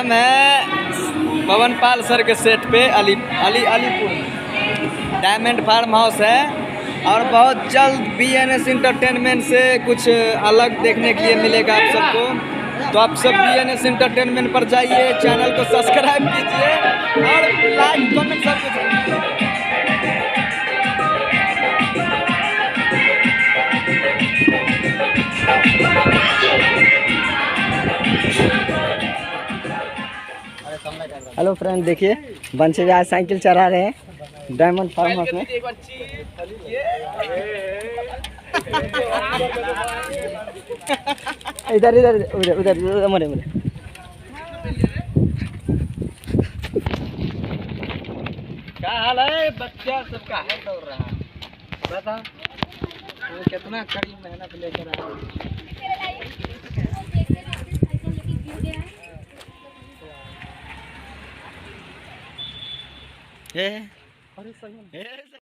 हम हैं पवनपाल सर के सेट पे अलीपुर में डायमंड फार्म हाउस है। और बहुत जल्द BNS इंटरटेनमेंट से कुछ अलग देखने के लिए मिलेगा आप सबको। तो आप सब BNS इंटरटेनमेंट पर जाइए, चैनल को सब्सक्राइब कीजिए और लाइक कमेंट सब कुछ। हेलो फ्रेंड, देखिए बंसी आज साइकिल चला रहे हैं डायमंड फार्म हाउस में। इधर इधर उधर उधर मरे मरे। क्या हाल है बच्चा सबका है दौड़ रहा है, बता तो कितना कड़ी मेहनत लेकर आया है।